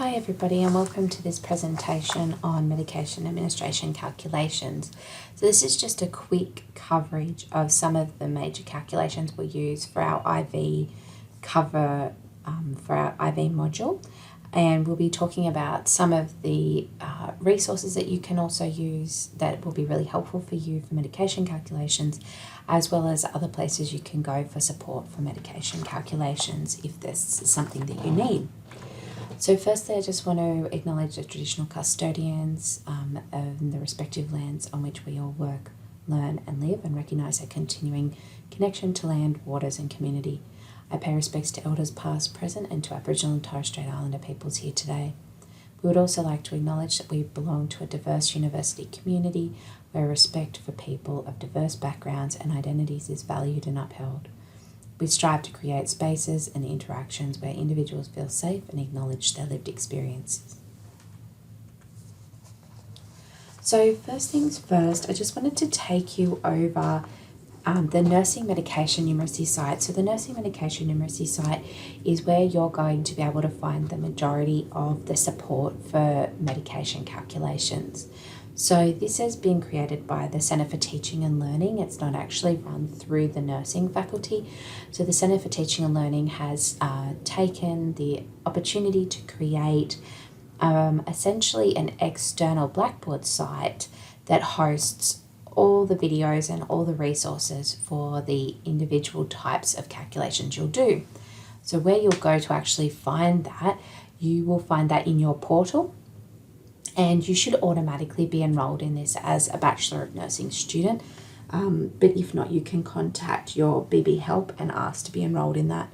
Hi everybody, and welcome to this presentation on medication administration calculations. So this is just a quick coverage of some of the major calculations we use for our IV cover for our IV module, and we'll be talking about some of the resources that you can also use that will be really helpful for you for medication calculations, as well as other places you can go for support for medication calculations if this is something that you need. So firstly, I just want to acknowledge the traditional custodians of the respective lands on which we all work, learn and live, and recognise their continuing connection to land, waters and community. I pay respects to elders past, present and to Aboriginal and Torres Strait Islander peoples here today. We would also like to acknowledge that we belong to a diverse university community where respect for people of diverse backgrounds and identities is valued and upheld. We strive to create spaces and interactions where individuals feel safe and acknowledge their lived experiences. So first things first, I just wanted to take you over the nursing medication numeracy site. So the nursing medication numeracy site is where you're going to be able to find the majority of the support for medication calculations. So this has been created by the Centre for Teaching and Learning. It's not actually run through the nursing faculty. So the Centre for Teaching and Learning has taken the opportunity to create essentially an external Blackboard site that hosts all the videos and all the resources for the individual types of calculations you'll do. So where you'll go to actually find that, you will find that in your portal. And you should automatically be enrolled in this as a Bachelor of Nursing student. But if not, you can contact your BB Help and ask to be enrolled in that.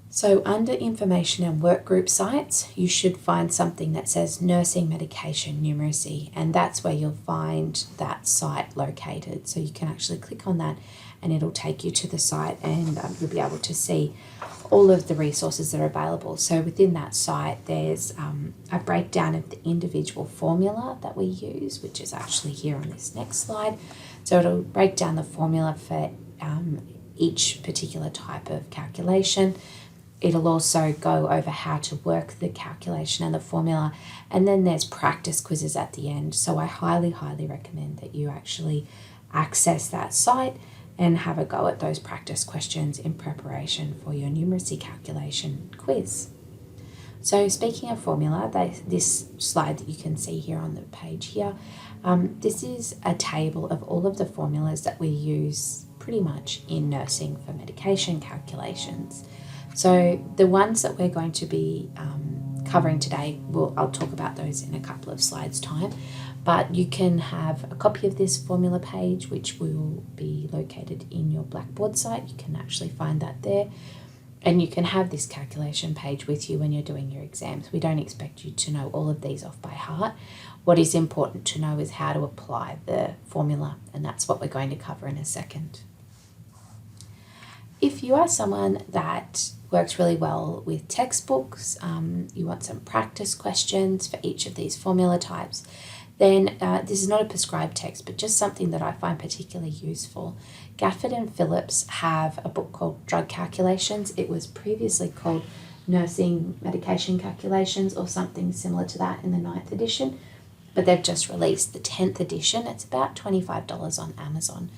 So under Information and Workgroup sites, you should find something that says Nursing Medication Numeracy, and that's where you'll find that site located. So you can actually click on that and it'll take you to the site, and you'll be able to see all of the resources that are available. So within that site, there's a breakdown of the individual formula that we use, which is actually here on this next slide. So it'll break down the formula for each particular type of calculation. It'll also go over how to work the calculation and the formula, and then there's practice quizzes at the end. So I highly recommend that you actually access that site and have a go at those practice questions in preparation for your numeracy calculation quiz. So speaking of formula, this slide that you can see here on the page here, this is a table of all of the formulas that we use pretty much in nursing for medication calculations. So the ones that we're going to be covering today, I'll talk about those in a couple of slides' time, but you can have a copy of this formula page, which will be located in your Blackboard site. You can actually find that there, and you can have this calculation page with you when you're doing your exams. We don't expect you to know all of these off by heart. What is important to know is how to apply the formula, and that's what we're going to cover in a second. If you are someone that works really well with textbooks, you want some practice questions for each of these formula types, then this is not a prescribed text, but just something that I find particularly useful. Gafford and Phillips have a book called Drug Calculations. It was previously called Nursing Medication Calculations or something similar to that in the 9th edition, but they've just released the 10th edition. It's about $25 on Amazon.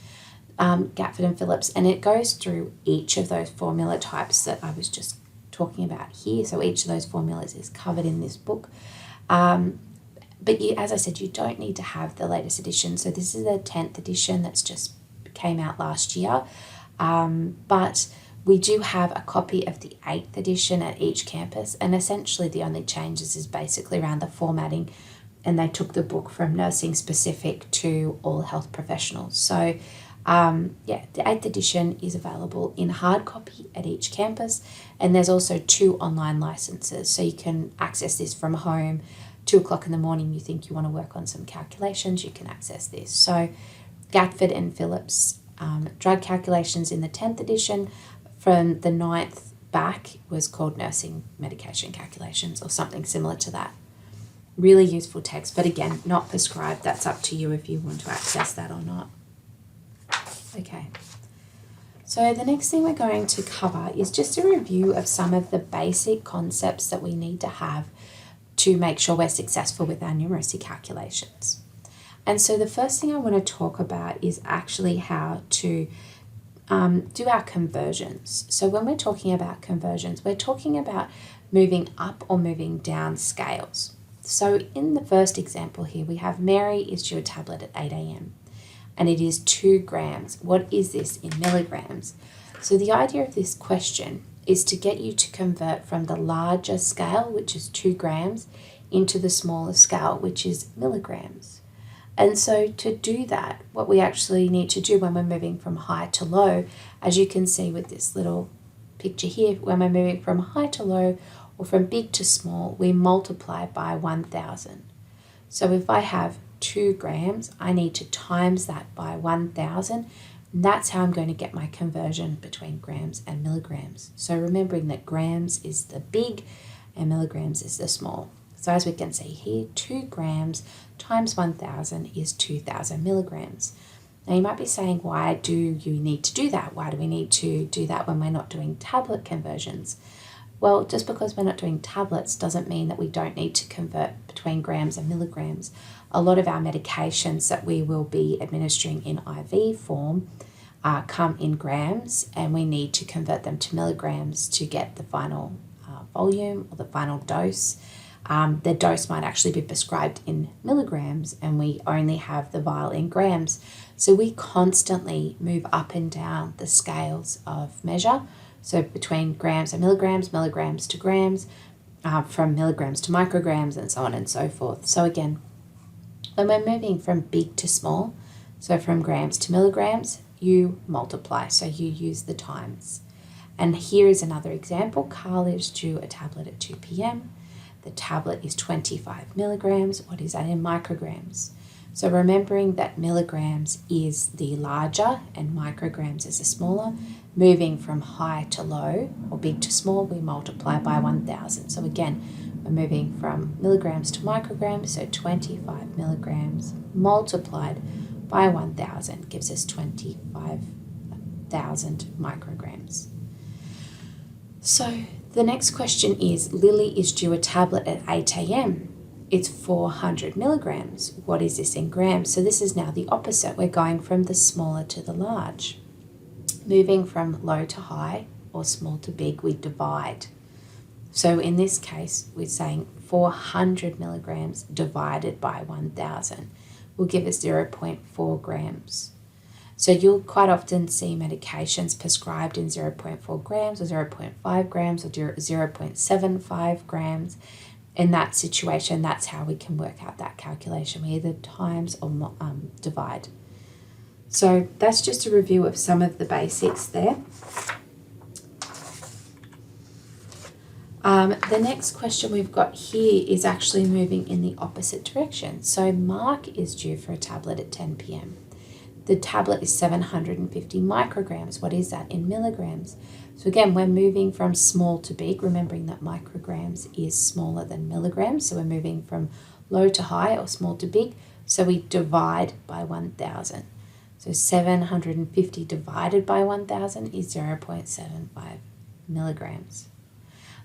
Gafford and Phillips, and it goes through each of those formula types that I was just talking about here. So each of those formulas is covered in this book. But as I said, you don't need to have the latest edition. So this is the 10th edition that's just came out last year. But we do have a copy of the 8th edition at each campus, and essentially the only changes is basically around the formatting, and they took the book from nursing specific to all health professionals. So the 8th edition is available in hard copy at each campus, and there's also 2 online licenses, so you can access this from home. 2:00 in the morning, you think you want to work on some calculations, you can access this. So Gafford and Phillips Drug Calculations in the 10th edition, from the 9th back was called Nursing Medication Calculations or something similar to that. Really useful text, but again, not prescribed. That's up to you if you want to access that or not. Okay, so the next thing we're going to cover is just a review of some of the basic concepts that we need to have to make sure we're successful with our numeracy calculations. And so the first thing I want to talk about is actually how to do our conversions. So when we're talking about conversions, we're talking about moving up or moving down scales. So in the first example here, we have Mary is due a tablet at 8 a.m. and it is 2 grams. What is this in milligrams? So the idea of this question is to get you to convert from the larger scale, which is 2 grams, into the smaller scale, which is milligrams. And so to do that, what we actually need to do when we're moving from high to low, as you can see with this little picture here, when we're moving from high to low or from big to small, we multiply by 1,000. So if I have 2 grams, I need to times that by 1,000. And that's how I'm going to get my conversion between grams and milligrams. So remembering that grams is the big and milligrams is the small. So as we can see here, 2 grams times 1,000 is 2,000 milligrams. Now you might be saying, why do you need to do that? Why do we need to do that when we're not doing tablet conversions? Well, just because we're not doing tablets doesn't mean that we don't need to convert between grams and milligrams. A lot of our medications that we will be administering in IV form come in grams, and we need to convert them to milligrams to get the final volume or the final dose. The dose might actually be prescribed in milligrams, and we only have the vial in grams. So we constantly move up and down the scales of measure. So between grams and milligrams, milligrams to grams, from milligrams to micrograms, and so on and so forth. So again, when we're moving from big to small, so from grams to milligrams, you multiply. So you use the times. And here is another example. Carl is due a tablet at 2 p.m. The tablet is 25 milligrams. What is that in micrograms? So remembering that milligrams is the larger and micrograms is the smaller, moving from high to low or big to small, we multiply by 1,000. So again, we're moving from milligrams to micrograms, so 25 milligrams multiplied by 1,000 gives us 25,000 micrograms. So the next question is, Lily is due a tablet at 8 a.m. It's 400 milligrams. What is this in grams? So this is now the opposite. We're going from the smaller to the large. Moving from low to high or small to big, we divide. So in this case, we're saying 400 milligrams divided by 1,000 will give us 0.4 grams. So you'll quite often see medications prescribed in 0.4 grams or 0.5 grams or 0.75 grams. In that situation, that's how we can work out that calculation. We either times or divide. So that's just a review of some of the basics there. The next question we've got here is actually moving in the opposite direction. So Mark is due for a tablet at 10 p.m. The tablet is 750 micrograms. What is that in milligrams? So again, we're moving from small to big, remembering that micrograms is smaller than milligrams. So we're moving from low to high or small to big. So we divide by 1,000. So 750 divided by 1,000 is 0.75 milligrams.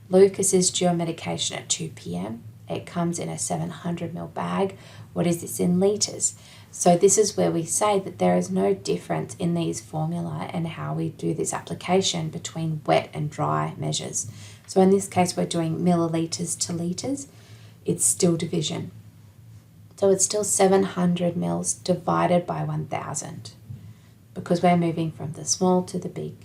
Lucas is due a medication at 2 p.m. It comes in a 700 ml bag. What is this in litres? So this is where we say that there is no difference in these formula and how we do this application between wet and dry measures. So in this case, we're doing millilitres to litres. It's still division. So it's still 700 mils divided by 1,000 because we're moving from the small to the big.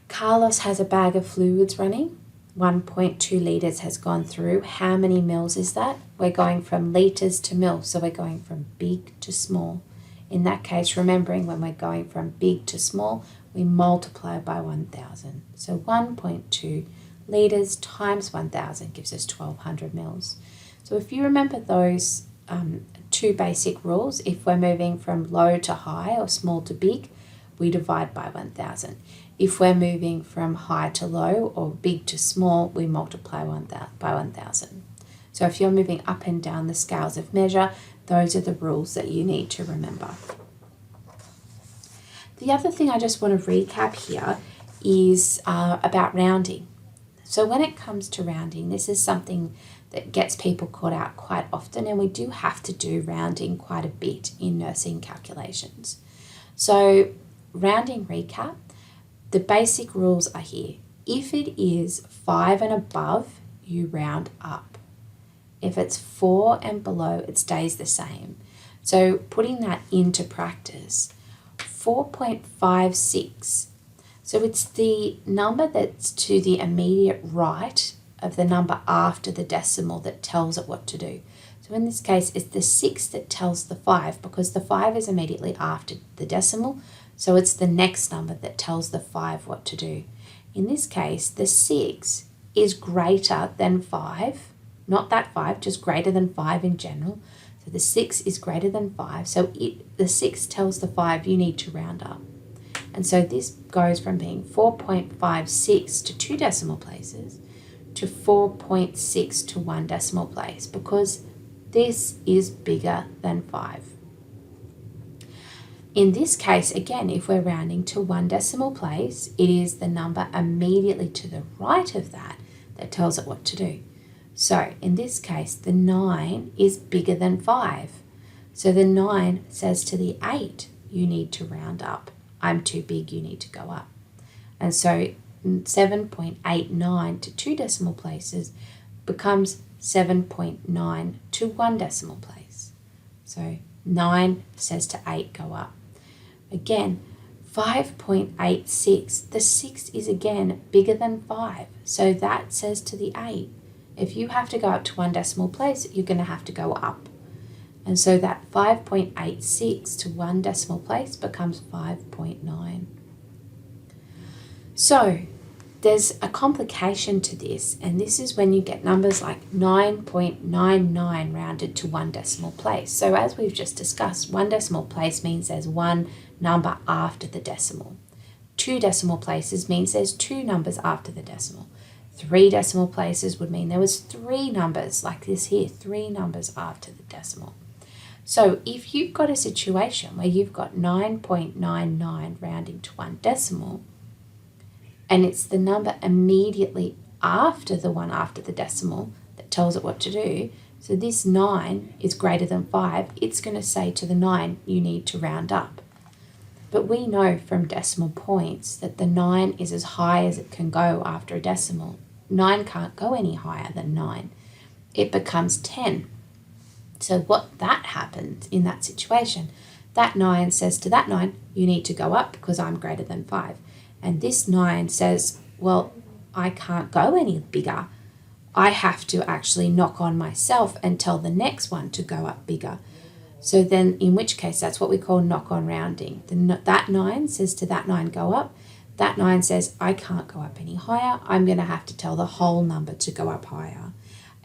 Carlos has a bag of fluids running. 1.2 litres has gone through. How many mils is that? We're going from litres to mils, so we're going from big to small. In that case, remembering when we're going from big to small, we multiply by 1,000. So 1.2 litres times 1,000 gives us 1,200 mils. So if you remember those two basic rules, if we're moving from low to high or small to big, we divide by 1,000. If we're moving from high to low or big to small, we multiply by 1,000. So if you're moving up and down the scales of measure, those are the rules that you need to remember. The other thing I just want to recap here is about rounding. So when it comes to rounding, this is something that gets people caught out quite often, and we do have to do rounding quite a bit in nursing calculations. So rounding recap, the basic rules are here. If it is 5 and above, you round up. If it's 4 and below, it stays the same. So putting that into practice, 4.56. So it's the number that's to the immediate right of the number after the decimal that tells it what to do. So in this case, it's the 6 that tells the 5, because the 5 is immediately after the decimal. So it's the next number that tells the 5 what to do. In this case, the 6 is greater than 5, not that 5, just greater than 5 in general. So the 6 is greater than 5. So the 6 tells the 5 you need to round up. And so this goes from being 4.56 to 2 decimal places to 4.6 to 1 decimal place, because this is bigger than 5. In this case, again, if we're rounding to 1 decimal place, it is the number immediately to the right of that that tells it what to do. So in this case, the 9 is bigger than 5. So the 9 says to the 8, you need to round up. I'm too big, you need to go up. And so 7.89 to 2 decimal places becomes 7.9 to 1 decimal place. So 9 says to 8, go up. Again, 5.86, the 6 is again bigger than 5. So that says to the 8, if you have to go up to 1 decimal place, you're going to have to go up. And so that 5.86 to 1 decimal place becomes 5.9. So there's a complication to this, and this is when you get numbers like 9.99 rounded to 1 decimal place. So as we've just discussed, 1 decimal place means there's 1 number after the decimal. 2 decimal places means there's 2 numbers after the decimal. 3 decimal places would mean there was 3 numbers, like this here, 3 numbers after the decimal. So if you've got a situation where you've got 9.99 rounding to 1 decimal, and it's the number immediately after the one after the decimal that tells it what to do, so this 9 is greater than 5, it's going to say to the 9, you need to round up. But we know from decimal points that the 9 is as high as it can go after a decimal. 9 can't go any higher than 9. It becomes 10. So what that happens in that situation, that 9 says to that 9, you need to go up because I'm greater than 5. And this 9 says, well, I can't go any bigger. I have to actually knock on myself and tell the next one to go up bigger. So then in which case, that's what we call knock-on rounding. That 9 says to that 9, go up. That 9 says, I can't go up any higher. I'm going to have to tell the whole number to go up higher.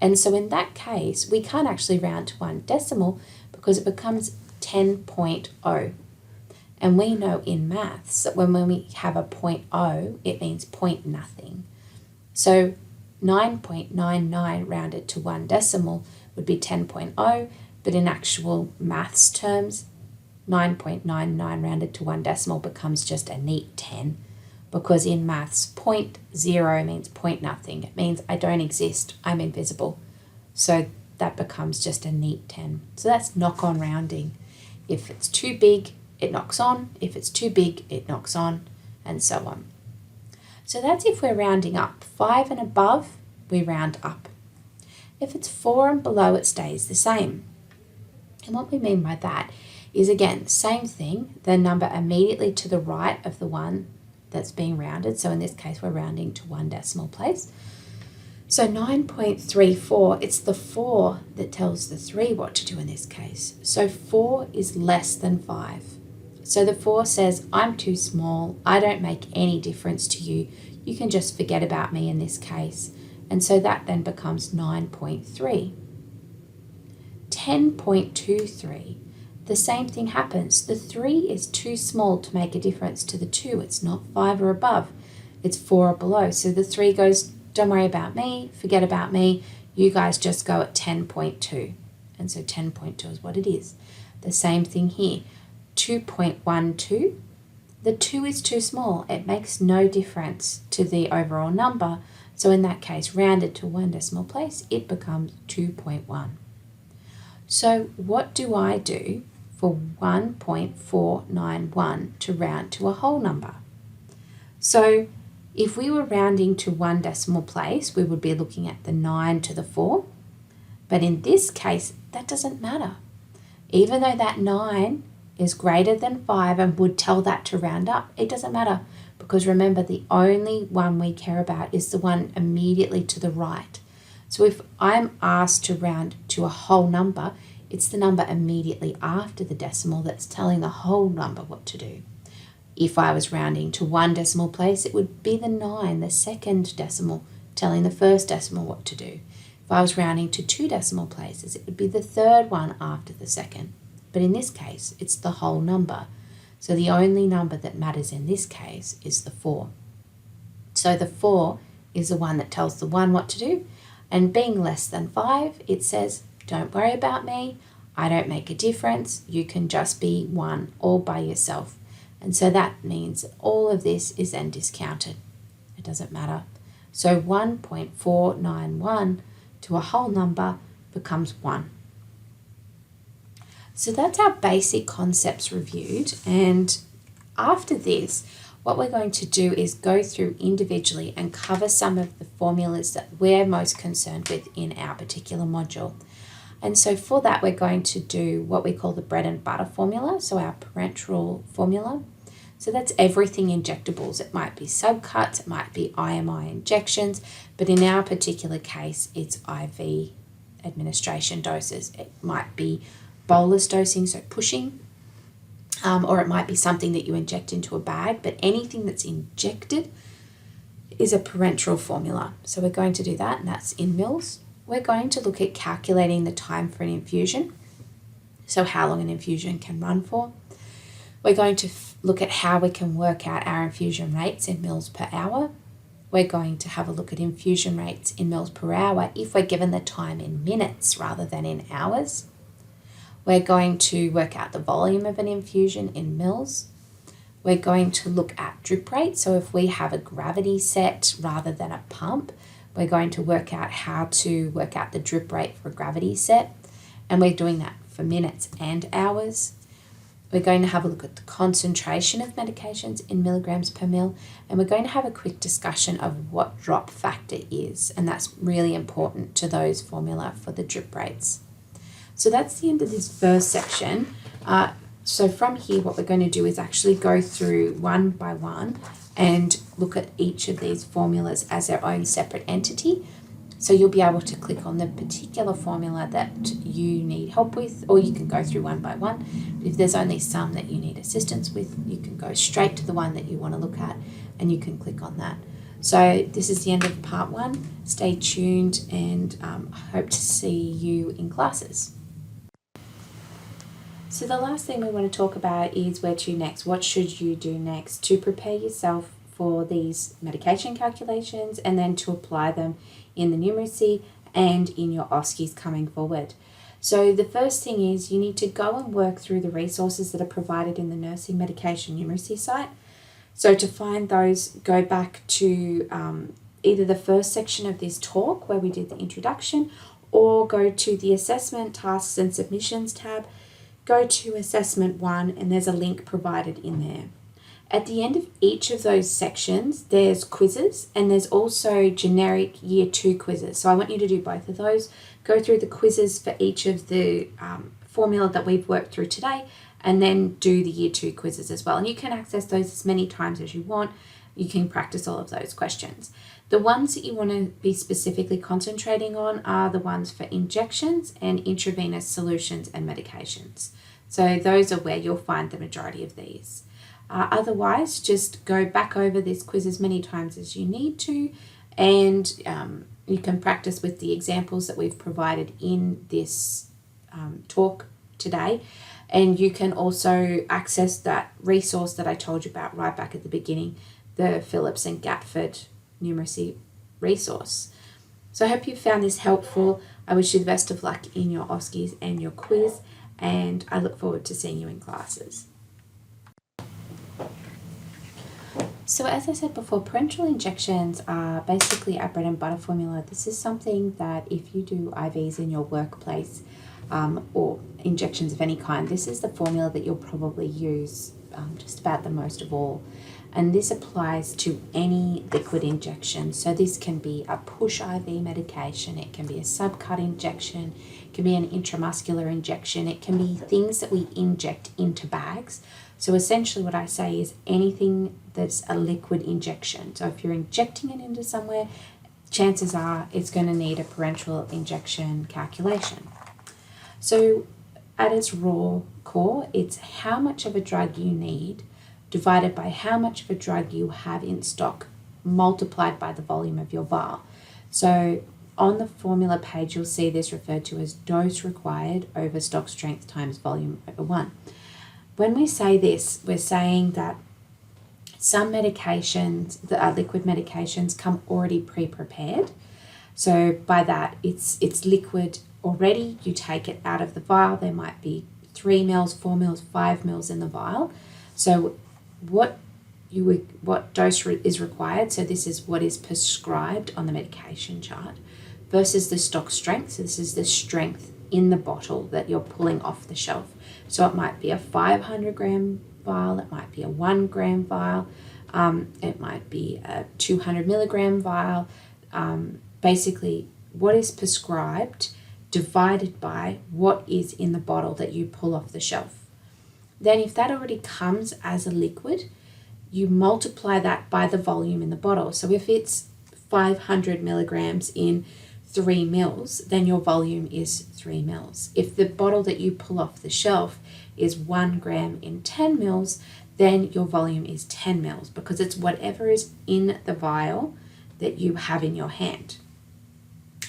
And so in that case, we can't actually round to 1 decimal because it becomes 10.0. And we know in maths that when we have a 0.0, it means point nothing. So 9.99 rounded to 1 decimal would be 10.0, but in actual maths terms, 9.99 rounded to 1 decimal becomes just a neat 10, because in maths, 0.0 means point nothing. It means I don't exist, I'm invisible. So that becomes just a neat 10. So that's knock-on rounding. If it's too big, it knocks on. If it's too big, it knocks on, and so on. So that's if we're rounding up. 5 and above, we round up. If it's 4 and below, it stays the same. And what we mean by that is, again, same thing, the number immediately to the right of the one that's being rounded. So in this case, we're rounding to 1 decimal place. So 9.34, it's the 4 that tells the 3 what to do in this case. So 4 is less than 5. So the 4 says, I'm too small, I don't make any difference to you, you can just forget about me in this case. And so that then becomes 9.3. 10.23, the same thing happens. The 3 is too small to make a difference to the 2. It's not 5 or above, it's 4 or below. So the 3 goes, don't worry about me, forget about me, you guys just go at 10.2. And so 10.2 is what it is. The same thing here. 2.12, the 2 is too small. It makes no difference to the overall number. So in that case, rounded to 1 decimal place, it becomes 2.1. So what do I do for 1.491 to round to a whole number? So if we were rounding to 1 decimal place, we would be looking at the 9 to the 4. But in this case, that doesn't matter. Even though that 9 is greater than 5 and would tell that to round up, it doesn't matter, because remember, the only one we care about is the one immediately to the right. So if I'm asked to round to a whole number, it's the number immediately after the decimal that's telling the whole number what to do. If I was rounding to 1 decimal place, it would be the 9, the second decimal, telling the first decimal what to do. If I was rounding to 2 decimal places, it would be the third one after the second. But in this case, it's the whole number. So the only number that matters in this case is the 4. So the 4 is the one that tells the 1 what to do. And being less than 5, it says, don't worry about me. I don't make a difference. You can just be 1 all by yourself. And so that means all of this is then discounted. It doesn't matter. So 1.491 to a whole number becomes 1. So that's our basic concepts reviewed. And after this, what we're going to do is go through individually and cover some of the formulas that we're most concerned with in our particular module. And so for that, we're going to do what we call the bread and butter formula, so our parenteral formula. So that's everything injectables. It might be subcuts, it might be IMI injections, but in our particular case, it's IV administration doses. It might be bolus dosing, so pushing, or it might be something that you inject into a bag, but anything that's injected is a parenteral formula. So we're going to do that, and that's in mils. We're going to look at calculating the time for an infusion, so how long an infusion can run for. We're going to look at how we can work out our infusion rates in mils per hour. We're going to have a look at infusion rates in mils per hour if we're given the time in minutes rather than in hours. We're going to work out the volume of an infusion in mils. We're going to look at drip rate. So if we have a gravity set rather than a pump, we're going to work out how to work out the drip rate for a gravity set. And we're doing that for minutes and hours. We're going to have a look at the concentration of medications in milligrams per mil, and we're going to have a quick discussion of what drop factor is, and that's really important to those formula for the drip rates. So that's the end of this first section. So from here, what we're going to do is actually go through one by one and look at each of these formulas as their own separate entity. So you'll be able to click on the particular formula that you need help with, or you can go through one by one. If there's only some that you need assistance with, you can go straight to the one that you want to look at and you can click on that. So this is the end of part 1. Stay tuned, and I hope to see you in classes. So the last thing we want to talk about is where to next. What should you do next to prepare yourself for these medication calculations and then to apply them in the numeracy and in your OSCEs coming forward. So the first thing is you need to go and work through the resources that are provided in the nursing medication numeracy site. So to find those, go back to either the first section of this talk where we did the introduction, or go to the assessment, tasks and submissions tab, go to assessment 1, and there's a link provided in there. At the end of each of those sections, there's quizzes, and there's also generic year 2 quizzes. So I want you to do both of those. Go through the quizzes for each of the formula that we've worked through today, and then do the year 2 quizzes as well. And you can access those as many times as you want. You can practice all of those questions. The ones that you want to be specifically concentrating on are the ones for injections and intravenous solutions and medications. So those are where you'll find the majority of these. Otherwise, just go back over this quiz as many times as you need to, and you can practice with the examples that we've provided in this talk today. And you can also access that resource that I told you about right back at the beginning, the Phillips and Gatford numeracy resource. So I hope you found this helpful. I wish you the best of luck in your OSCEs and your quiz, and I look forward to seeing you in classes. So as I said before, parenteral injections are basically our bread and butter formula. This is something that if you do IVs in your workplace or injections of any kind, this is the formula that you'll probably use just about the most of all. And this applies to any liquid injection. So this can be a push IV medication, it can be a subcut injection, it can be an intramuscular injection, it can be things that we inject into bags. So essentially what I say is anything that's a liquid injection. So if you're injecting it into somewhere, chances are it's going to need a parenteral injection calculation. So at its raw core, it's how much of a drug you need divided by how much of a drug you have in stock multiplied by the volume of your vial. So on the formula page, you'll see this referred to as dose required over stock strength times volume over 1. When we say this, we're saying that some medications, that are liquid medications, come already pre-prepared. So by that, it's liquid already. You take it out of the vial. There might be 3 mils, 4 mils, 5 mils in the vial. So what dose is required, so this is what is prescribed on the medication chart, versus the stock strength. So this is the strength in the bottle that you're pulling off the shelf. So it might be a 500 gram vial, it might be a 1 gram vial, it might be a 200 milligram vial. Basically, what is prescribed divided by what is in the bottle that you pull off the shelf. Then if that already comes as a liquid, you multiply that by the volume in the bottle. So if it's 500 milligrams in 3 mils, then your volume is 3 mils. If the bottle that you pull off the shelf is 1 gram in 10 mils, then your volume is 10 mils, because it's whatever is in the vial that you have in your hand.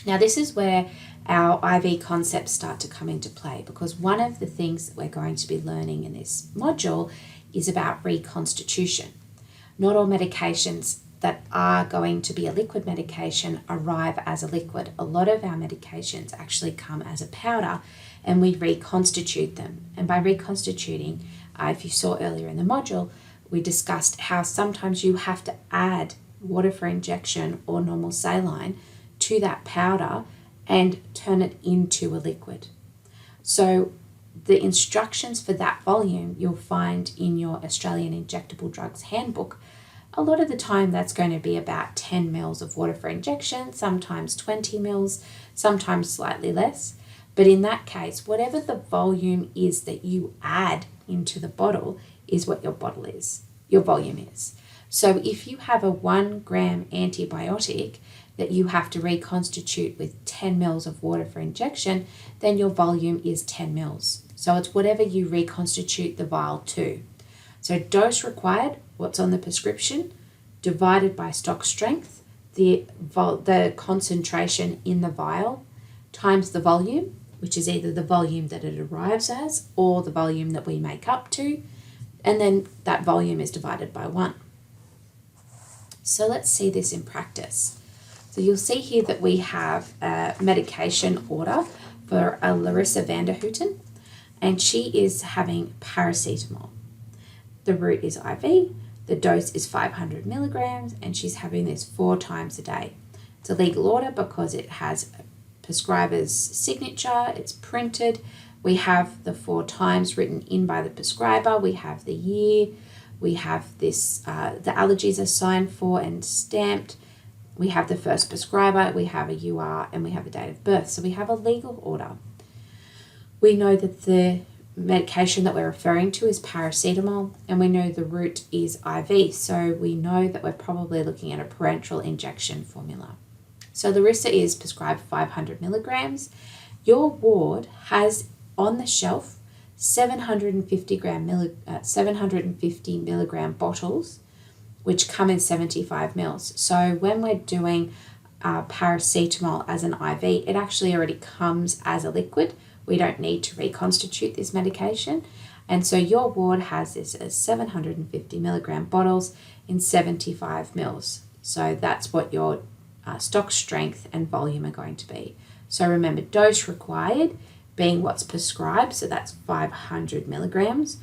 Now this is where our IV concepts start to come into play, because one of the things that we're going to be learning in this module is about reconstitution. Not all medications that are going to be a liquid medication arrive as a liquid. A lot of our medications actually come as a powder and we reconstitute them. And by reconstituting, if you saw earlier in the module, we discussed how sometimes you have to add water for injection or normal saline to that powder and turn it into a liquid. So the instructions for that volume you'll find in your Australian Injectable Drugs Handbook. A lot of the time that's going to be about 10 mils of water for injection, sometimes 20 mils, sometimes slightly less. But in that case, whatever the volume is that you add into the bottle is what your volume is. So if you have a 1 gram antibiotic that you have to reconstitute with 10 mils of water for injection, then your volume is 10 mils. So it's whatever you reconstitute the vial to. So dose required, what's on the prescription, divided by stock strength, the concentration in the vial, times the volume, which is either the volume that it arrives as or the volume that we make up to, and then that volume is divided by 1. So let's see this in practice. So you'll see here that we have a medication order for a Larissa Vanderhooten, and she is having paracetamol. The route is IV, the dose is 500 milligrams, and she's having this 4 times a day. It's a legal order because it has a prescriber's signature, it's printed, we have the 4 times written in by the prescriber, we have the year, we have this, the allergies are signed for and stamped, we have the first prescriber, we have a UR, and we have a date of birth. So we have a legal order. We know that the medication that we're referring to is paracetamol, and we know the route is IV. So we know that we're probably looking at a parenteral injection formula. So Larissa is prescribed 500 milligrams. Your ward has on the shelf 750 milligram bottles, which come in 75 mils. So when we're doing paracetamol as an IV, it actually already comes as a liquid. We don't need to reconstitute this medication. And so your ward has this as 750 milligram bottles in 75 mils. So that's what your stock strength and volume are going to be. So remember, dose required being what's prescribed, so that's 500 milligrams,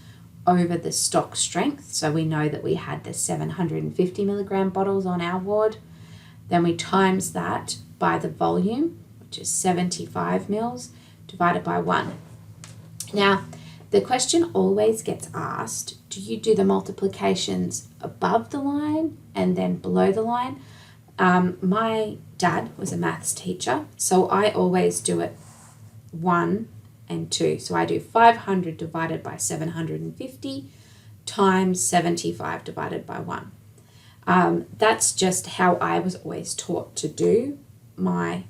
over the stock strength. So we know that we had the 750 milligram bottles on our ward. Then we times that by the volume, which is 75 mils, divided by 1. Now, the question always gets asked, do you do the multiplications above the line and then below the line? My dad was a maths teacher, so I always do it 1 and 2. So I do 500 divided by 750 times 75 divided by 1. That's just how I was always taught to do my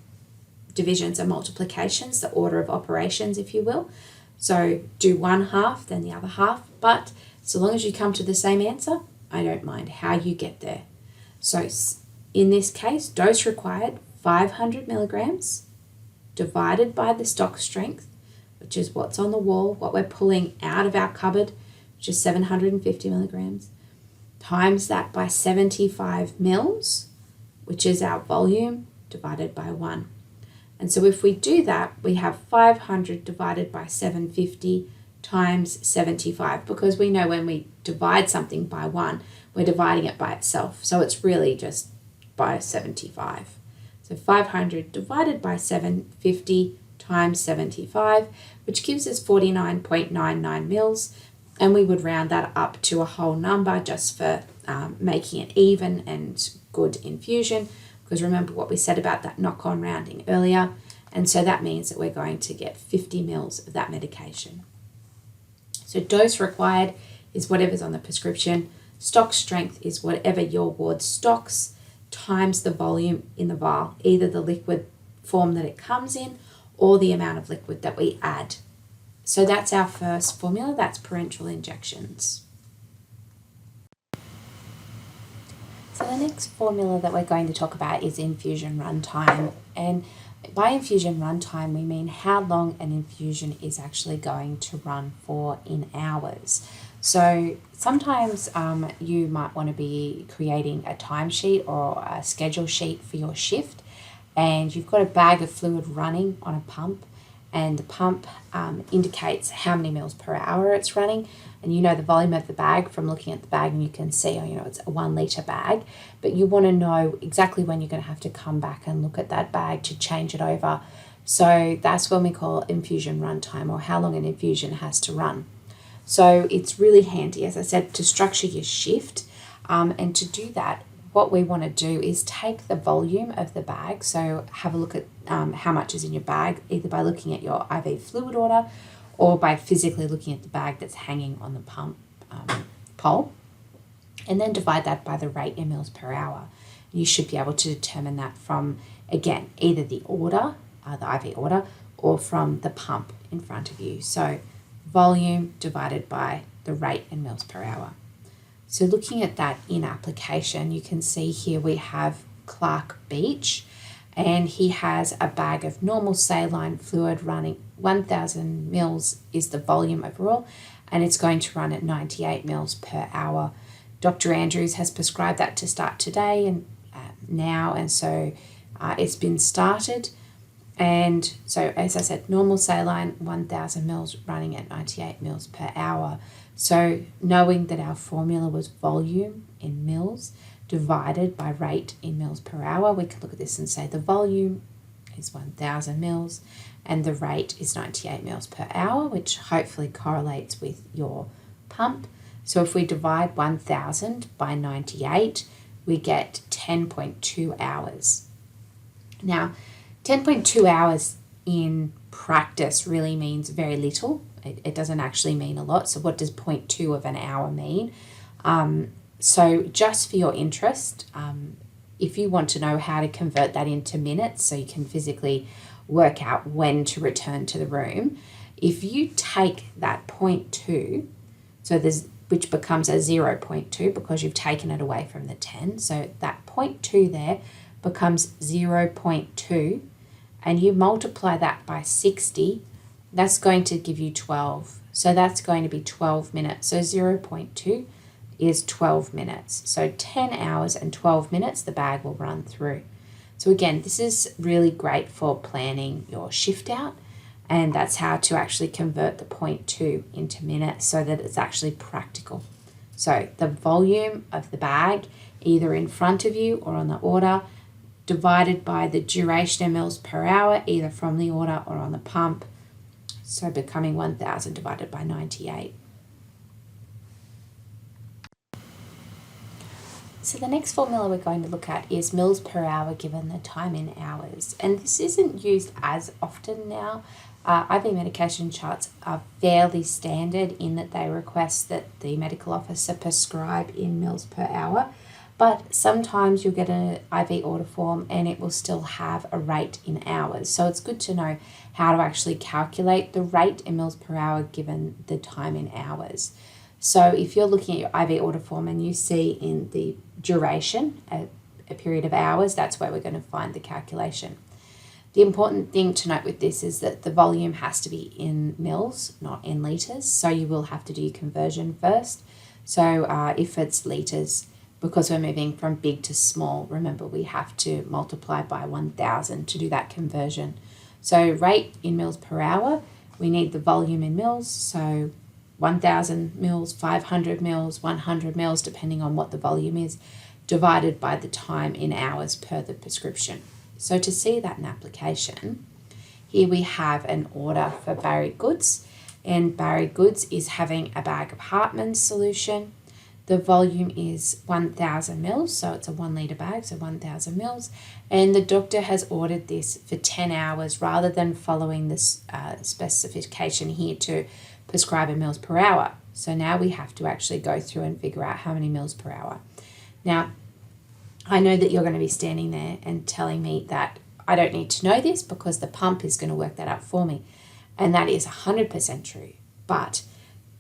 divisions and multiplications, the order of operations, if you will. So do one half, then the other half, but so long as you come to the same answer, I don't mind how you get there. So in this case, dose required 500 milligrams divided by the stock strength, which is what's on the wall, what we're pulling out of our cupboard, which is 750 milligrams, times that by 75 mils, which is our volume, divided by 1. And so if we do that, we have 500 divided by 750 times 75, because we know when we divide something by 1, we're dividing it by itself. So it's really just by 75. So 500 divided by 750 times 75, which gives us 49.99 mils. And we would round that up to a whole number just for making it even and good infusion. Because remember what we said about that knock-on rounding earlier. And so that means that we're going to get 50 mils of that medication. So dose required is whatever's on the prescription. Stock strength is whatever your ward stocks times the volume in the vial, either the liquid form that it comes in or the amount of liquid that we add. So that's our first formula, that's parenteral injections. So the next formula that we're going to talk about is infusion run time. And by infusion run time, we mean how long an infusion is actually going to run for in hours. So sometimes you might want to be creating a timesheet or a schedule sheet for your shift, and you've got a bag of fluid running on a pump, and the pump indicates how many mils per hour it's running. And you know the volume of the bag from looking at the bag, and you can see, it's a 1 litre bag, but you want to know exactly when you're going to have to come back and look at that bag to change it over. So that's when we call infusion run time, or how long an infusion has to run. So it's really handy, as I said, to structure your shift. And to do that, what we want to do is take the volume of the bag. So have a look at how much is in your bag, either by looking at your IV fluid order or by physically looking at the bag that's hanging on the pump pole, and then divide that by the rate in mils per hour. You should be able to determine that from, again, either the order, the IV order, or from the pump in front of you. So volume divided by the rate in mils per hour. So looking at that in application, you can see here we have Clark Beach, and he has a bag of normal saline fluid running 1,000 mils is the volume overall, and it's going to run at 98 mils per hour. Dr. Andrews has prescribed that to start today and now, and so it's been started. And so, as I said, normal saline 1,000 mils running at 98 mils per hour. So knowing that our formula was volume in mils divided by rate in mils per hour, we can look at this and say the volume is 1,000 mils and the rate is 98 mils per hour, which hopefully correlates with your pump. So if we divide 1,000 by 98, we get 10.2 hours. Now, 10.2 hours in practice really means very little. It doesn't actually mean a lot. So what does 0.2 of an hour mean? So just for your interest, if you want to know how to convert that into minutes so you can physically work out when to return to the room, if you take that 0.2, which becomes a 0.2 because you've taken it away from the 10, so that 0.2 there becomes 0.2, and you multiply that by 60, that's going to give you 12. So that's going to be 12 minutes. So 0.2 is 12 minutes. So 10 hours and 12 minutes the bag will run through. So again, this is really great for planning your shift out. And that's how to actually convert the 0.2 into minutes so that it's actually practical. So the volume of the bag, either in front of you or on the order, divided by the duration in mils per hour, either from the order or on the pump. So becoming 1,000 divided by 98. So the next formula we're going to look at is mils per hour given the time in hours. And this isn't used as often now. IV medication charts are fairly standard in that they request that the medical officer prescribe in mils per hour. But sometimes you'll get an IV order form and it will still have a rate in hours. So it's good to know how to actually calculate the rate in mils per hour given the time in hours. So if you're looking at your IV order form and you see in the duration, a period of hours, that's where we're going to find the calculation. The important thing to note with this is that the volume has to be in mils, not in litres. So you will have to do conversion first. So if it's litres, because we're moving from big to small, remember we have to multiply by 1,000 to do that conversion. So rate in mils per hour, we need the volume in mils. So 1,000 mils, 500 mils, 100 mils, depending on what the volume is, divided by the time in hours per the prescription. So to see that in application, here we have an order for Barry Goods, and Barry Goods is having a bag of Hartmann's solution. The volume is 1,000 mils, so it's a 1 litre bag, so 1,000 mils. And the doctor has ordered this for 10 hours rather than following this specification here to prescribe in mils per hour. So now we have to actually go through and figure out how many mils per hour. Now, I know that you're going to be standing there and telling me that I don't need to know this because the pump is going to work that out for me. And that is 100% true. But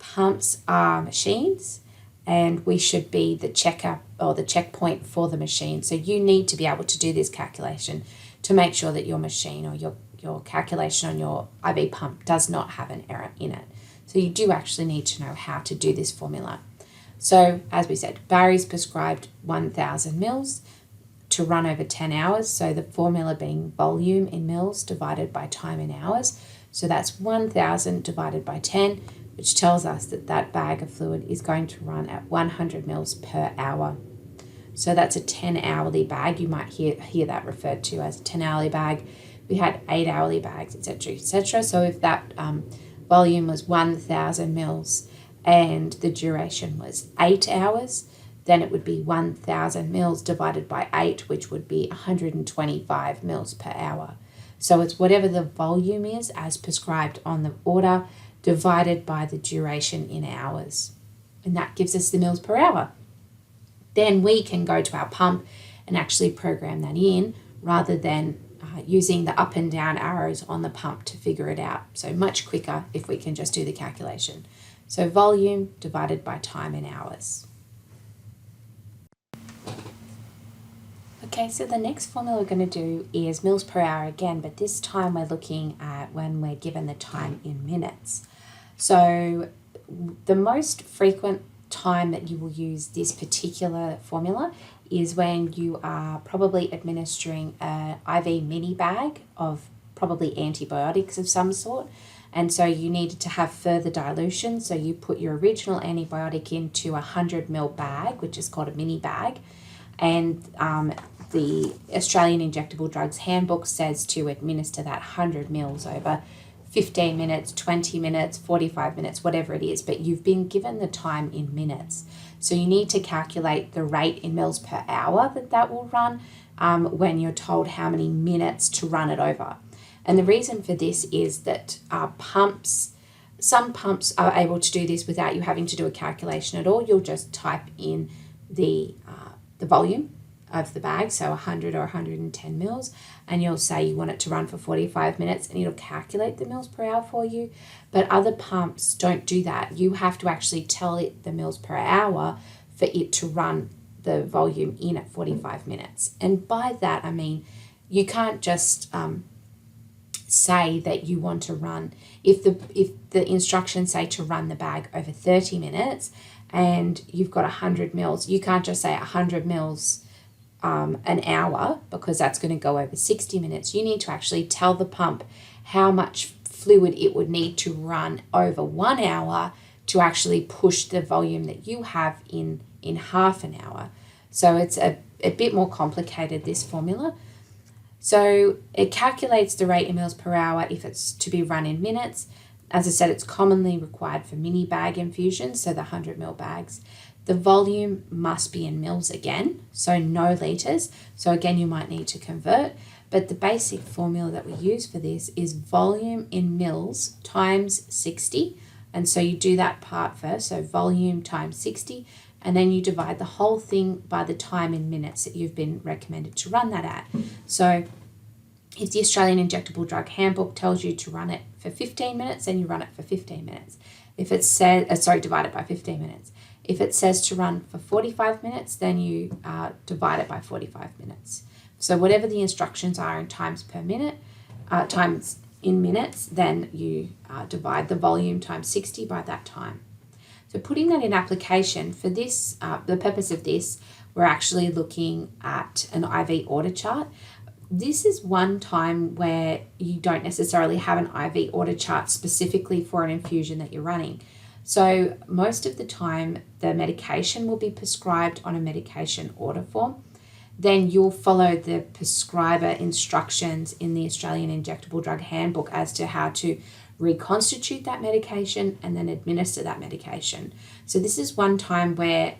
pumps are machines and we should be the checker or the checkpoint for the machine. So you need to be able to do this calculation to make sure that your machine or your calculation on your IV pump does not have an error in it. So you do actually need to know how to do this formula. So as we said, Barry's prescribed 1,000 mils to run over 10 hours. So the formula being volume in mils divided by time in hours. So that's 1,000 divided by 10, which tells us that that bag of fluid is going to run at 100 mils per hour. So that's a 10-hourly bag. You might hear that referred to as a 10-hourly bag. We had 8-hourly bags, etc., etc. So if that volume was 1,000 mils and the duration was 8 hours, then it would be 1,000 mils divided by 8, which would be 125 mils per hour. So it's whatever the volume is as prescribed on the order divided by the duration in hours. And that gives us the mils per hour. Then we can go to our pump and actually program that in rather than using the up and down arrows on the pump to figure it out. So much quicker if we can just do the calculation. So volume divided by time in hours. Okay, so the next formula we're going to do is mils per hour again, but this time we're looking at when we're given the time in minutes. So the most frequent time that you will use this particular formula is when you are probably administering an IV mini bag of probably antibiotics of some sort. And so you needed to have further dilution. So you put your original antibiotic into a 100 ml bag, which is called a mini bag. And the Australian Injectable Drugs Handbook says to administer that 100 mils over 15 minutes, 20 minutes, 45 minutes, whatever it is. But you've been given the time in minutes. So you need to calculate the rate in mils per hour that will run when you're told how many minutes to run it over. And the reason for this is that some pumps are able to do this without you having to do a calculation at all. You'll just type in the volume of the bag, so 100 or 110 mils, and you'll say you want it to run for 45 minutes and it'll calculate the mils per hour for you. But other pumps don't do that. You have to actually tell it the mils per hour for it to run the volume in at 45 minutes. And by that, I mean, you can't just say that you want to run, if the instructions say to run the bag over 30 minutes and you've got 100 mils, you can't just say 100 mils an hour because that's going to go over 60 minutes. You need to actually tell the pump how much fluid it would need to run over 1 hour to actually push the volume that you have in half an hour. So it's a bit more complicated, this formula. So it calculates the rate in mils per hour if it's to be run in minutes. As I said, it's commonly required for mini bag infusions, so the 100 ml bags. The volume must be in mils again, so no litres. So again, you might need to convert, but the basic formula that we use for this is volume in mils times 60. And so you do that part first, so volume times 60, and then you divide the whole thing by the time in minutes that you've been recommended to run that at. So if the Australian Injectable Drug Handbook tells you to run it for 15 minutes, then you run it for 15 minutes. If it says, divide it by 15 minutes. If it says to run for 45 minutes, then you divide it by 45 minutes. So whatever the instructions are in times per minute, times in minutes, then you divide the volume times 60 by that time. So putting that in application for this, the purpose of this, we're actually looking at an IV order chart. This is one time where you don't necessarily have an IV order chart specifically for an infusion that you're running. So most of the time, the medication will be prescribed on a medication order form. Then you'll follow the prescriber instructions in the Australian Injectable Drug Handbook as to how to reconstitute that medication and then administer that medication. So this is one time where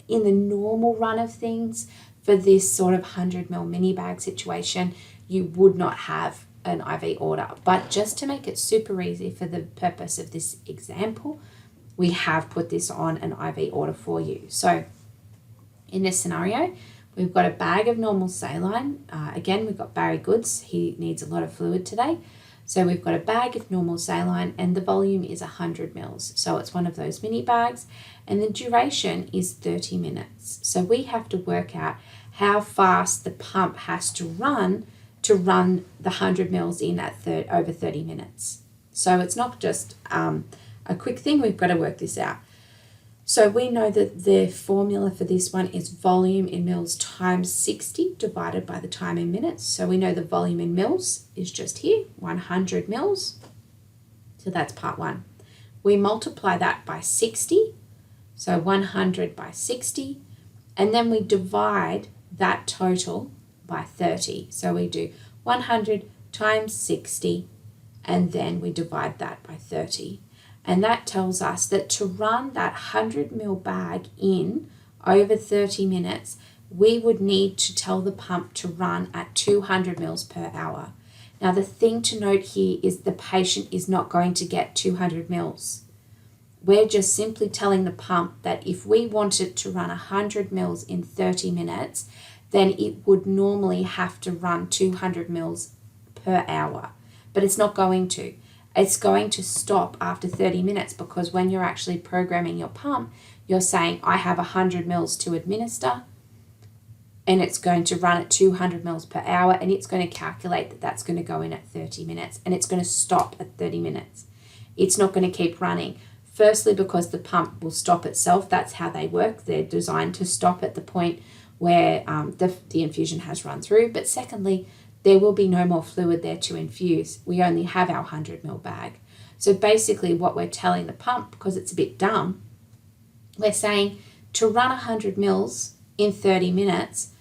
in the normal run of things, for this sort of 100 ml mini bag situation, you would not have an IV order. But just to make it super easy for the purpose of this example, we have put this on an IV order for you. So in this scenario, we've got a bag of normal saline. Again, we've got Barry Goods. He needs a lot of fluid today. So we've got a bag of normal saline and the volume is 100 mils. So it's one of those mini bags and the duration is 30 minutes. So we have to work out how fast the pump has to run the 100 mils in at over 30 minutes. So it's not just a quick thing, we've got to work this out. So we know that the formula for this one is volume in mils times 60 divided by the time in minutes. So we know the volume in mils is just here, 100 mils. So that's part one. We multiply that by 60, so 100 by 60, and then we divide that total by 30. So we do 100 times 60, and then we divide that by 30. And that tells us that to run that 100 ml bag in over 30 minutes, we would need to tell the pump to run at 200 mils per hour. Now, the thing to note here is the patient is not going to get 200 mils. We're just simply telling the pump that if we wanted to run 100 mils in 30 minutes, then it would normally have to run 200 mils per hour. But it's not going to. It's going to stop after 30 minutes because when you're actually programming your pump, you're saying, I have 100 mils to administer, and it's going to run at 200 mils per hour, and it's going to calculate that that's going to go in at 30 minutes, and it's going to stop at 30 minutes. It's not going to keep running. Firstly, because the pump will stop itself. That's how they work. They're designed to stop at the point where the infusion has run through. But secondly, there will be no more fluid there to infuse. We only have our 100 ml bag. So basically what we're telling the pump, because it's a bit dumb, we're saying to run 100 mils in 30 minutes,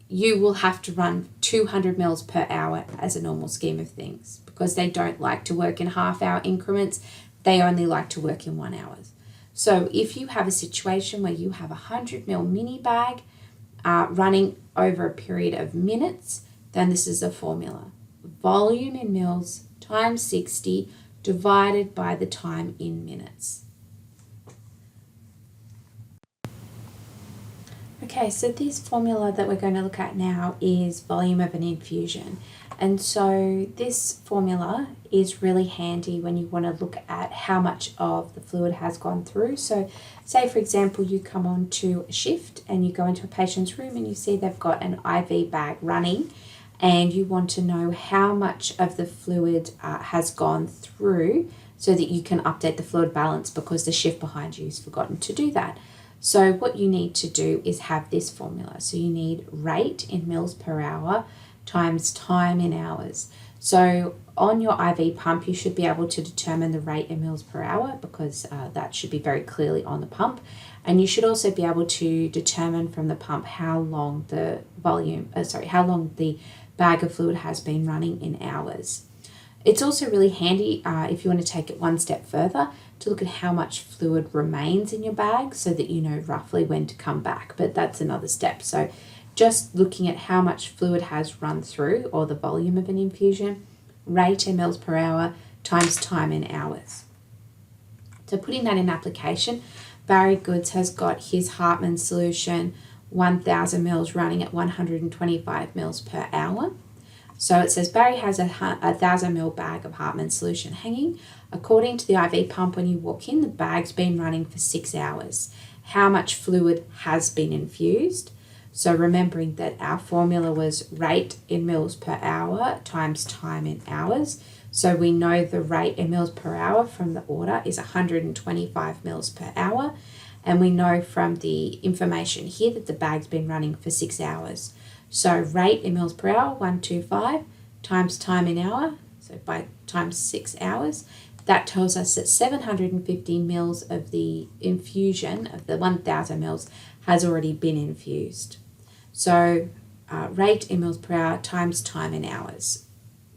you will have to run 200 mils per hour as a normal scheme of things, because they don't like to work in half-hour increments. They only like to work in 1 hour. So if you have a situation where you have a 100 ml mini bag running over a period of minutes, then this is a formula. Volume in mils times 60 divided by the time in minutes. Okay, so this formula that we're going to look at now is volume of an infusion. And so this formula is really handy when you want to look at how much of the fluid has gone through. So say, for example, you come on to a shift and you go into a patient's room and you see they've got an IV bag running, and you want to know how much of the fluid has gone through so that you can update the fluid balance, because the shift behind you has forgotten to do that. So what you need to do is have this formula. So you need rate in mils per hour times time in hours. So on your IV pump, you should be able to determine the rate in mils per hour because that should be very clearly on the pump. And you should also be able to determine from the pump how long the bag of fluid has been running in hours. It's also really handy if you want to take it one step further to look at how much fluid remains in your bag so that you know roughly when to come back, but that's another step. So just looking at how much fluid has run through or the volume of an infusion, rate in mils per hour times time in hours. So putting that in application, Barry Goods has got his Hartmann solution 1000 mils running at 125 mils per hour. So it says Barry has a 1000 ml bag of Hartmann solution hanging. According to the IV pump, when you walk in, the bag's been running for 6 hours. How much fluid has been infused? So remembering that our formula was rate in mils per hour times time in hours. So we know the rate in mils per hour from the order is 125 mils per hour. And we know from the information here that the bag's been running for 6 hours. So rate in mils per hour, 125, times time in hour, so by times 6 hours, that tells us that 750 mils of the infusion of the 1000 mils has already been infused. So rate in mils per hour times time in hours.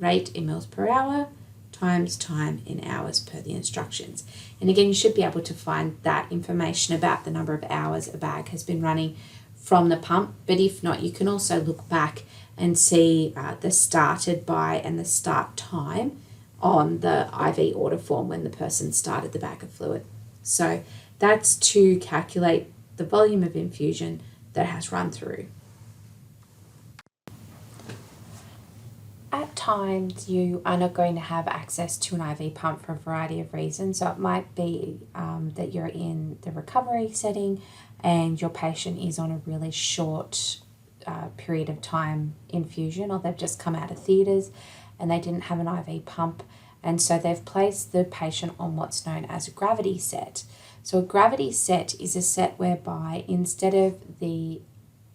Rate in mils per hour times time in hours per the instructions. And again, you should be able to find that information about the number of hours a bag has been running from the pump, but if not, you can also look back and see the started by and the start time on the IV order form when the person started the bag of fluid. So that's to calculate the volume of infusion that has run through. At times, you are not going to have access to an IV pump for a variety of reasons. So it might be that you're in the recovery setting and your patient is on a really short period of time infusion, or they've just come out of theatres and they didn't have an IV pump, and so they've placed the patient on what's known as a gravity set. So a gravity set is a set whereby instead of the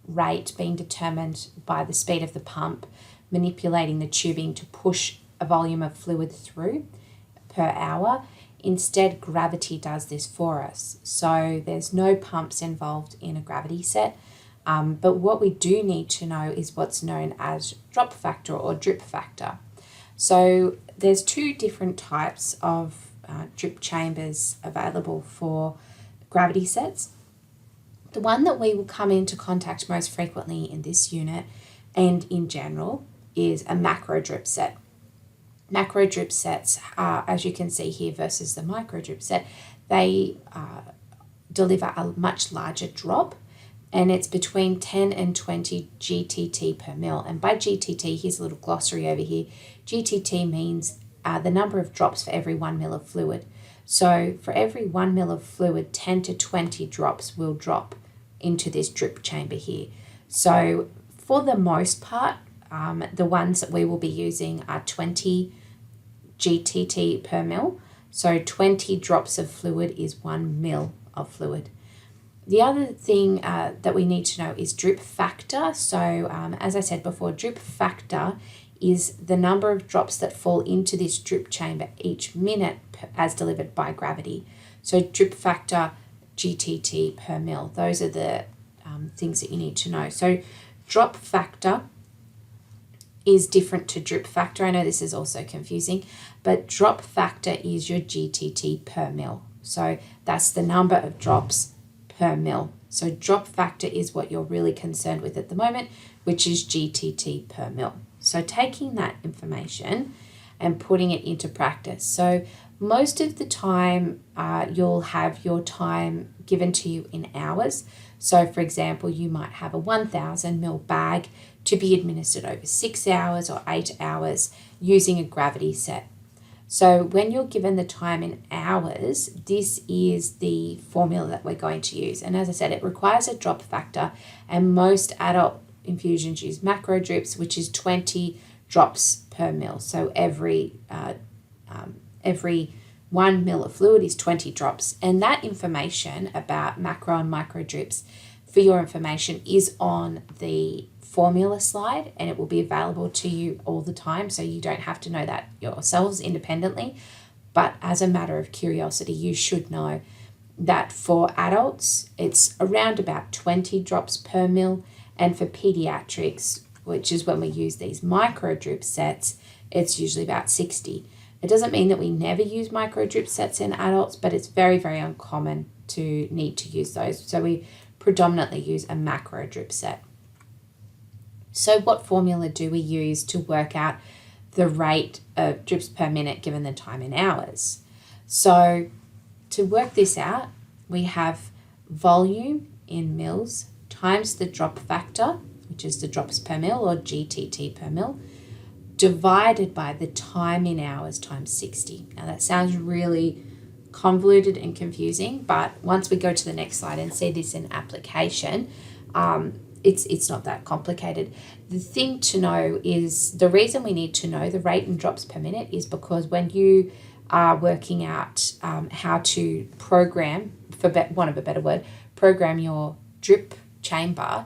rate being determined by the speed of the pump, manipulating the tubing to push a volume of fluid through per hour, instead gravity does this for us. So there's no pumps involved in a gravity set, but what we do need to know is what's known as drop factor or drip factor. So there's two different types of drip chambers available for gravity sets. The one that we will come into contact most frequently in this unit and in general is a macro drip set. Macro drip sets are, as you can see here, versus the micro drip set, they deliver a much larger drop, and it's between 10 and 20 GTT per mil. And by GTT, here's a little glossary over here. GTT means the number of drops for every 1 mil of fluid. So for every 1 mil of fluid, 10 to 20 drops will drop into this drip chamber here. So for the most part, the ones that we will be using are 20 GTT per mil. So 20 drops of fluid is 1 mil of fluid. The other thing that we need to know is drip factor. So as I said before, drip factor is the number of drops that fall into this drip chamber each minute as delivered by gravity. So drip factor, GTT per mil. Those are the things that you need to know. So drop factor is different to drip factor. I know this is also confusing, but drop factor is your GTT per mil. So that's the number of drops per mil. So drop factor is what you're really concerned with at the moment, which is GTT per mil. So taking that information and putting it into practice. So most of the time you'll have your time given to you in hours. So for example, you might have a 1000 ml bag to be administered over 6 hours or 8 hours using a gravity set. So when you're given the time in hours, this is the formula that we're going to use. And as I said, it requires a drop factor, and most adult infusions use macro drips, which is 20 drops per mil. So every 1 mil of fluid is 20 drops. And that information about macro and micro drips, for your information, is on the formula slide, and it will be available to you all the time, so you don't have to know that yourselves independently. But as a matter of curiosity, you should know that for adults, it's around about 20 drops per mil, and for pediatrics, which is when we use these micro drip sets, it's usually about 60. It doesn't mean that we never use micro drip sets in adults, but it's very, very uncommon to need to use those. So we predominantly use a macro drip set. So what formula do we use to work out the rate of drips per minute given the time in hours? So to work this out, we have volume in mils times the drop factor, which is the drops per mil or GTT per mil, divided by the time in hours times 60. Now that sounds really convoluted and confusing, but once we go to the next slide and see this in application, it's not that complicated. The thing to know is, the reason we need to know the rate in drops per minute is because when you are working out how to program, for want of a better word, program your drip chamber,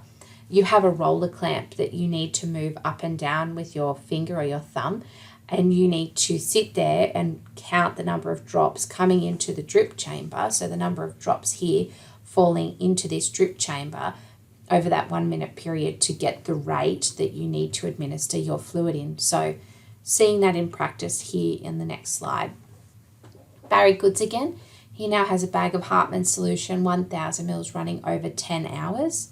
you have a roller clamp that you need to move up and down with your finger or your thumb, and you need to sit there and count the number of drops coming into the drip chamber, so the number of drops here falling into this drip chamber over that 1 minute period to get the rate that you need to administer your fluid in. So seeing that in practice here in the next slide. Barry Goods again. He now has a bag of Hartmann solution, 1,000 mils running over 10 hours.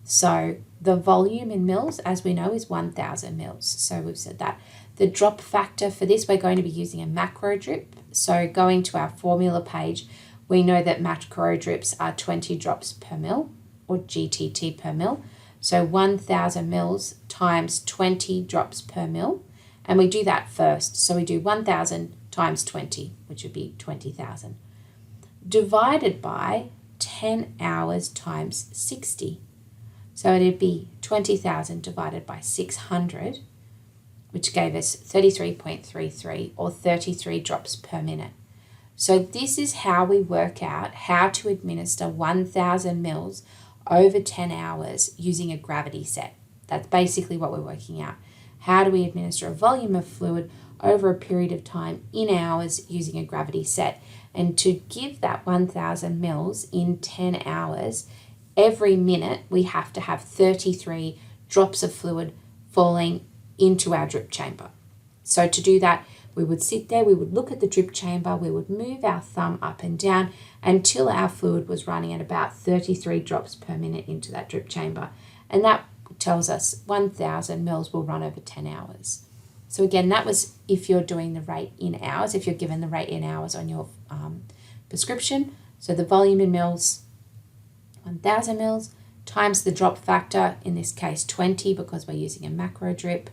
So the volume in mils, as we know, is 1,000 mils. So we've said that. The drop factor for this, we're going to be using a macro drip. So going to our formula page, we know that macro drips are 20 drops per mil, or GTT per mil. So 1,000 mils times 20 drops per mil. And we do that first. So we do 1,000 times 20, which would be 20,000, divided by 10 hours times 60. So it'd be 20,000 divided by 600, which gave us 33.33 or 33 drops per minute. So this is how we work out how to administer 1,000 mils over 10 hours using a gravity set. That's basically what we're working out. How do we administer a volume of fluid over a period of time in hours using a gravity set? And to give that 1,000 mils in 10 hours, every minute we have to have 33 drops of fluid falling into our drip chamber. So to do that, we would sit there, we would look at the drip chamber, we would move our thumb up and down until our fluid was running at about 33 drops per minute into that drip chamber. And that tells us 1,000 mils will run over 10 hours. So again, that was if you're doing the rate in hours, if you're given the rate in hours on your prescription. So the volume in mils, 1,000 mils, times the drop factor, in this case 20 because we're using a macro drip,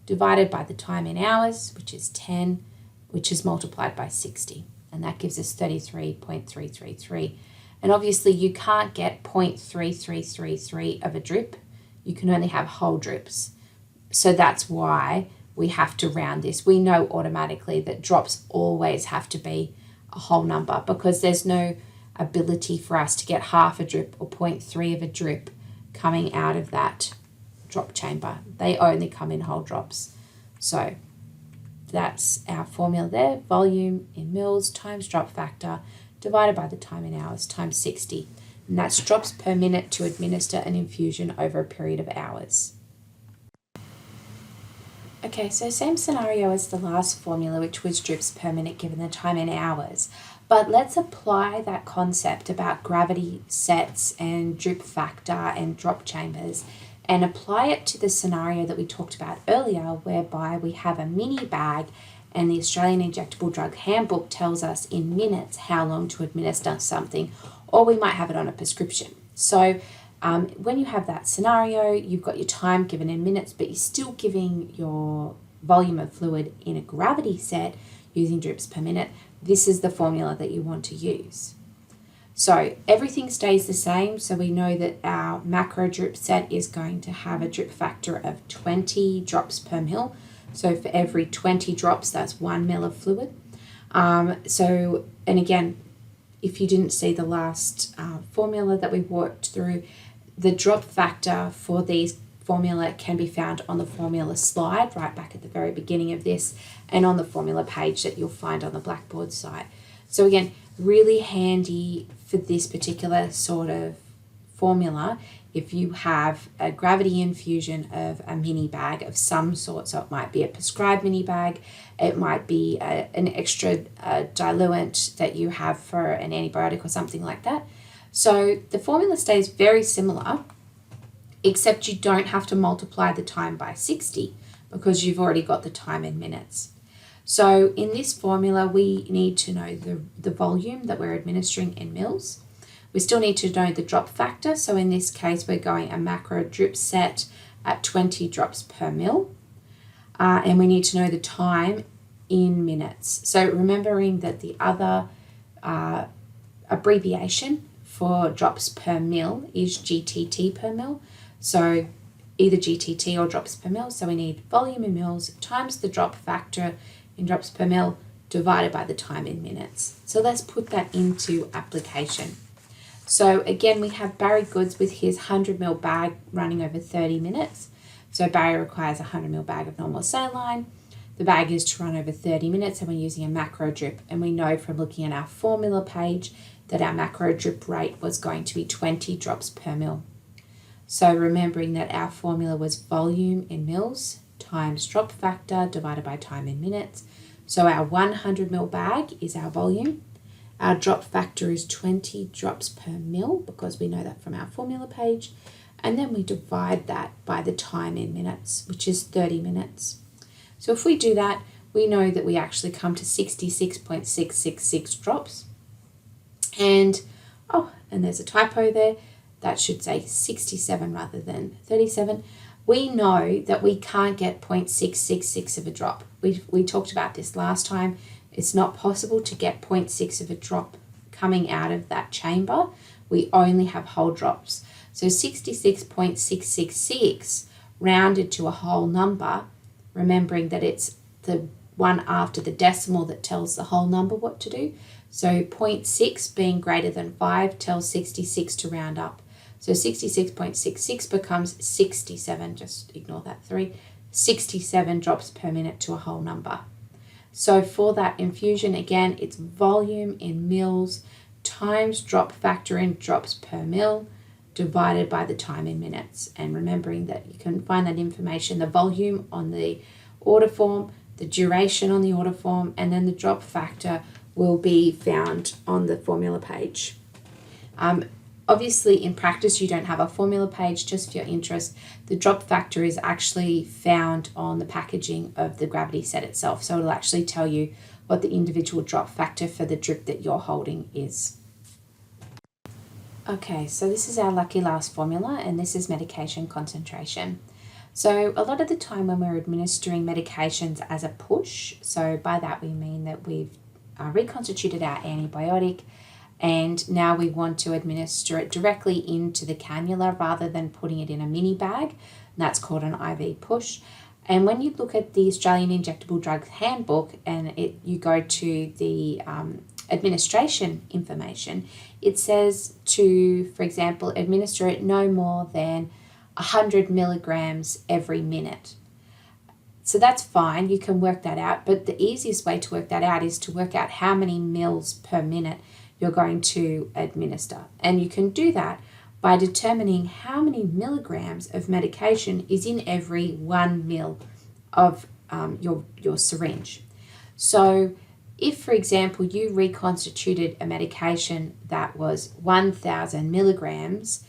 divided by the time in hours, which is 10, which is multiplied by 60. And that gives us 33.333. And obviously you can't get 0.3333 of a drip. You can only have whole drips. So that's why we have to round this. We know automatically that drops always have to be a whole number because there's no ability for us to get half a drip or 0.3 of a drip coming out of that drop chamber. They only come in whole drops. So that's our formula there. Volume in mils times drop factor divided by the time in hours times 60. And that's drops per minute to administer an infusion over a period of hours. Okay, so same scenario as the last formula, which was drips per minute given the time in hours. But let's apply that concept about gravity sets and drip factor and drop chambers and apply it to the scenario that we talked about earlier, whereby we have a mini bag and the Australian Injectable Drug Handbook tells us in minutes how long to administer something, or we might have it on a prescription. So when you have that scenario, you've got your time given in minutes, but you're still giving your volume of fluid in a gravity set using drips per minute. This is the formula that you want to use. So everything stays the same. So we know that our macro drip set is going to have a drip factor of 20 drops per mil. So for every 20 drops, that's 1 mil of fluid. And again, if you didn't see the last formula that we worked through, the drop factor for formula can be found on the formula slide right back at the very beginning of this and on the formula page that you'll find on the Blackboard site. So again, really handy for this particular sort of formula if you have a gravity infusion of a mini bag of some sort. So it might be a prescribed mini bag, it might be an extra diluent that you have for an antibiotic or something like that. So the formula stays very similar, except you don't have to multiply the time by 60 because you've already got the time in minutes. So in this formula, we need to know the volume that we're administering in mils. We still need to know the drop factor. So in this case, we're going a macro drip set at 20 drops per mil. And we need to know the time in minutes. So remembering that the other abbreviation for drops per mil is GTT per mil. So either GTT or drops per mil. So we need volume in mils times the drop factor in drops per mil divided by the time in minutes. So let's put that into application. So again, we have Barry Goods with his 100 ml bag running over 30 minutes. So Barry requires a 100 ml bag of normal saline. The bag is to run over 30 minutes and we're using a macro drip. And we know from looking at our formula page that our macro drip rate was going to be 20 drops per mil. So remembering that our formula was volume in mils times drop factor divided by time in minutes. So our 100 ml bag is our volume. Our drop factor is 20 drops per mil because we know that from our formula page. And then we divide that by the time in minutes, which is 30 minutes. So if we do that, we know that we actually come to 66.666 drops. And there's a typo there. That should say 67 rather than 37. We know that we can't get 0.666 of a drop. We talked about this last time. It's not possible to get 0.6 of a drop coming out of that chamber. We only have whole drops. So 66.666 rounded to a whole number, remembering that it's the one after the decimal that tells the whole number what to do. So 0.6 being greater than 5 tells 66 to round up. So 66.66 becomes 67, just ignore that 3, 67 drops per minute to a whole number. So for that infusion, again, it's volume in mils times drop factor in drops per mil divided by the time in minutes. And remembering that you can find that information, the volume on the order form, the duration on the order form, and then the drop factor will be found on the formula page. Obviously, in practice, you don't have a formula page. Just for your interest, the drop factor is actually found on the packaging of the gravity set itself. So it'll actually tell you what the individual drop factor for the drip that you're holding is. Okay, so this is our lucky last formula, and this is medication concentration. So a lot of the time when we're administering medications as a push, so by that we mean that we've reconstituted our antibiotic, and now we want to administer it directly into the cannula rather than putting it in a mini bag. And that's called an IV push. And when you look at the Australian Injectable Drugs Handbook and you go to the administration information, it says to, for example, administer it no more than 100 milligrams every minute. So that's fine, you can work that out, but the easiest way to work that out is to work out how many mils per minute you're going to administer. And you can do that by determining how many milligrams of medication is in every 1 mil of your syringe. So if, for example, you reconstituted a medication that was 1,000 milligrams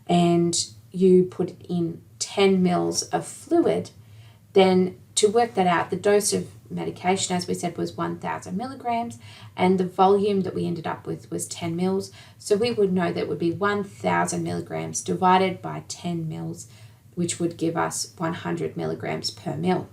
and you put in 10 mils of fluid, then to work that out, the dose of medication, as we said, was 1,000 milligrams, and the volume that we ended up with was 10 mils. So we would know that it would be 1,000 milligrams divided by 10 mils, which would give us 100 milligrams per mil.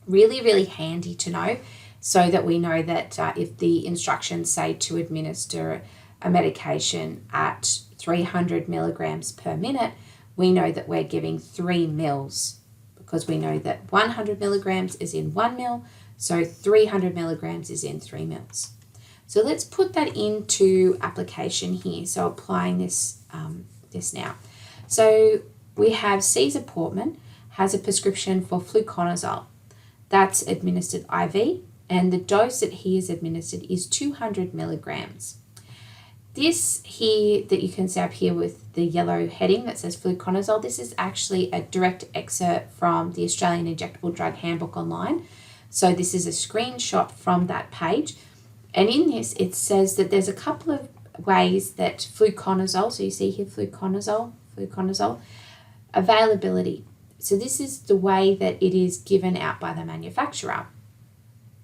Really, really handy to know, so that we know that if the instructions say to administer a medication at 300 milligrams per minute, we know that we're giving 3 mils, because we know that 100 milligrams is in 1 mil, so 300 milligrams is in 3 mils. So let's put that into application here. So applying this now. So we have Caesar Portman has a prescription for fluconazole. That's administered IV, and the dose that he is administered is 200 milligrams. This here that you can see up here with the yellow heading that says fluconazole, this is actually a direct excerpt from the Australian Injectable Drug Handbook online. So this is a screenshot from that page. And in this, it says that there's a couple of ways that fluconazole, so you see here fluconazole, availability. So this is the way that it is given out by the manufacturer.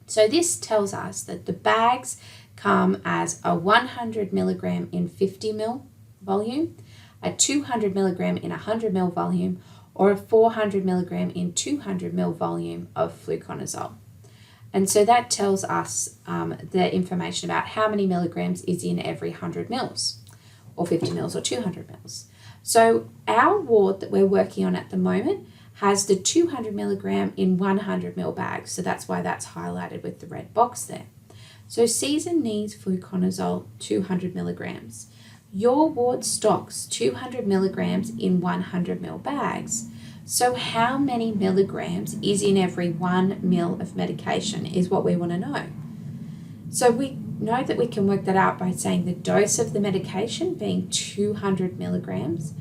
So this tells us that the bags come as a 100 milligram in 50 ml volume, a 200 milligram in 100 ml volume, or a 400 milligram in 200 ml volume of fluconazole. And so that tells us the information about how many milligrams is in every 100 mils, or 50 mils, or 200 mils. So our ward that we're working on at the moment has the 200 milligram in 100 ml bags. So that's why that's highlighted with the red box there. So Caesar needs fluconazole 200 milligrams. Your ward stocks 200 milligrams in 100 ml bags. So how many milligrams is in every 1 ml of medication is what we want to know. So we know that we can work that out by saying the dose of the medication being 200 milligrams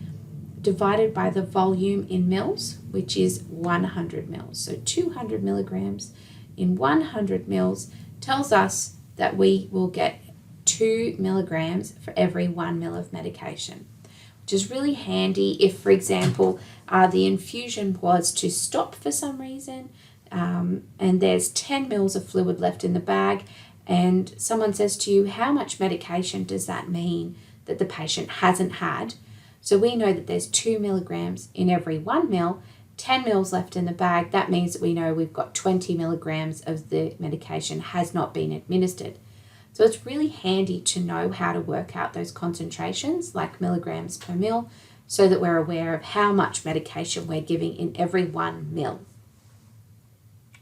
divided by the volume in mils, which is 100 mils. So 200 milligrams in 100 mils tells us that we will get 2 milligrams for every 1 ml of medication, which is really handy if, for example, the infusion was to stop for some reason and there's 10 mils of fluid left in the bag, and someone says to you, how much medication does that mean that the patient hasn't had? So we know that there's 2 milligrams in every 1 ml, 10 mils left in the bag. That means that we know we've got 20 milligrams of the medication has not been administered. So it's really handy to know how to work out those concentrations, like milligrams per ml, so that we're aware of how much medication we're giving in every 1 ml.